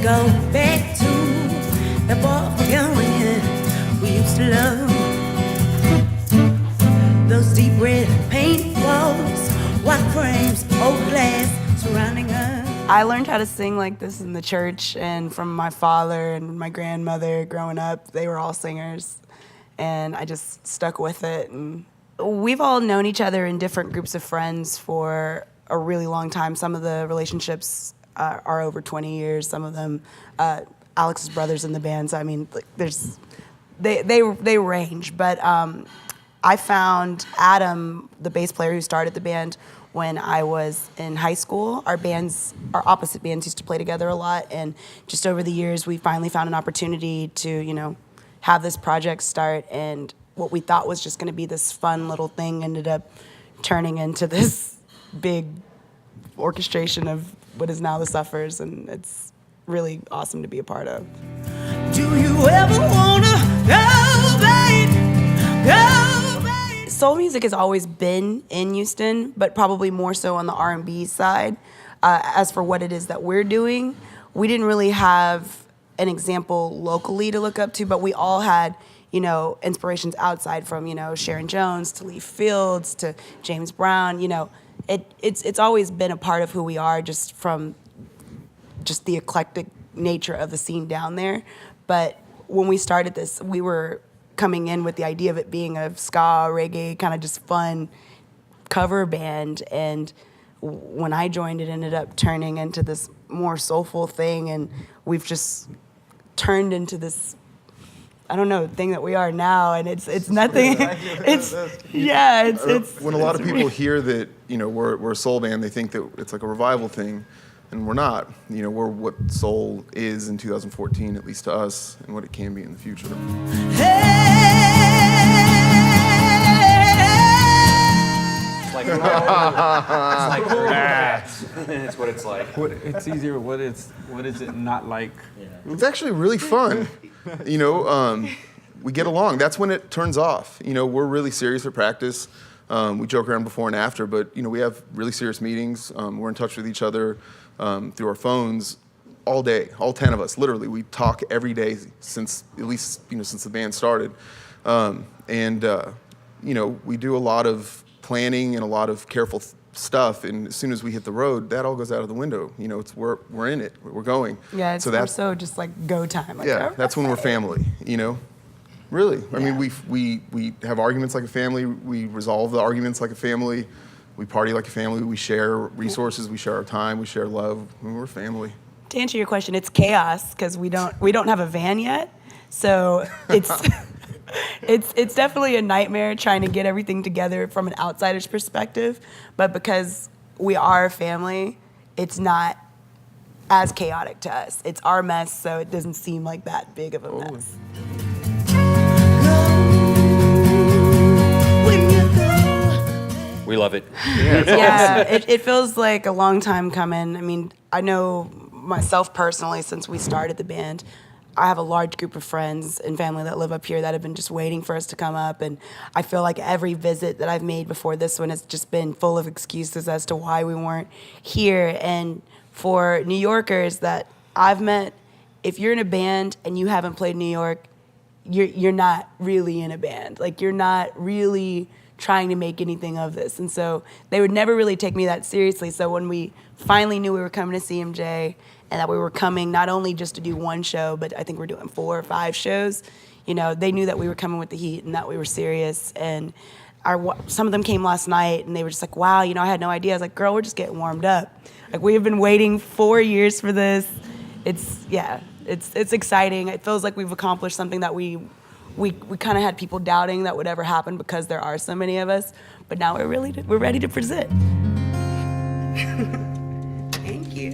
go back to the barbarian we used to love. Those deep red paint walls, white frames, old glass surrounding us. I learned how to sing like this in the church and from my father and my grandmother growing up. They were all singers, and I just stuck with it. And we've all known each other in different groups of friends for a really long time. Some of the relationships are over 20 years. Some of them, Alex's brothers in the band. So I mean, they range. But I found Adam, the bass player who started the band, when I was in high school. Our opposite bands used to play together a lot, and just over the years, we finally found an opportunity to, have this project start, and what we thought was just gonna be this fun little thing ended up turning into this big orchestration of what is now the Suffers, and it's really awesome to be a part of. Do you ever wanna go, babe? Go, babe. Soul music has always been in Houston, but probably more so on the R&B side. As for what it is that we're doing, we didn't really have an example locally to look up to, but we all had, inspirations outside from, Sharon Jones to Lee Fields to James Brown. It's always been a part of who we are, just from just the eclectic nature of the scene down there. But when we started this, we were coming in with the idea of it being a ska, reggae, kind of just fun cover band. And when I joined, it ended up turning into this more soulful thing. And we've just turned into this, thing that we are now. And it's nothing. It's when a lot of people hear that, we're a soul band, they think that it's like a revival thing. And we're not. We're what soul is in 2014, at least to us, and what it can be in the future. It's what it's like. It's easier. What is it not like? It's actually really fun. We get along. That's when it turns off. We're really serious at practice. We joke around before and after, but we have really serious meetings. We're in touch with each other through our phones all day, all 10 of us, literally. We talk every day since the band started. We do a lot of planning and a lot of careful stuff, and as soon as we hit the road, that all goes out of the window. We're in it, we're going. Yeah, it's more so just like go time. Like, that's when we're family, Really. I mean, we have arguments like a family, we resolve the arguments like a family, we party like a family, we share resources, we share our time, we share love. I mean, we're family. To answer your question, it's chaos because we don't have a van yet, so it's it's definitely a nightmare trying to get everything together from an outsider's perspective. But because we are a family, it's not as chaotic to us. It's our mess, so it doesn't seem like that big of a mess. We love it. It feels like a long time coming. I mean, I know myself personally, since we started the band, I have a large group of friends and family that live up here that have been just waiting for us to come up. And I feel like every visit that I've made before this one has just been full of excuses as to why we weren't here. And for New Yorkers that I've met, if you're in a band and you haven't played New York, you're not really in a band. Like, you're not really trying to make anything of this. And so they would never really take me that seriously. So when we finally knew we were coming to CMJ and that we were coming not only just to do one show, but I think we're doing 4 or 5 shows, they knew that we were coming with the heat and that we were serious. And some of them came last night and they were just like, wow, I had no idea. I was like, girl, we're just getting warmed up. Like, we have been waiting 4 years for this. It's exciting. It feels like we've accomplished something that we kind of had people doubting that would ever happen because there are so many of us, but now we're ready to present. Thank you.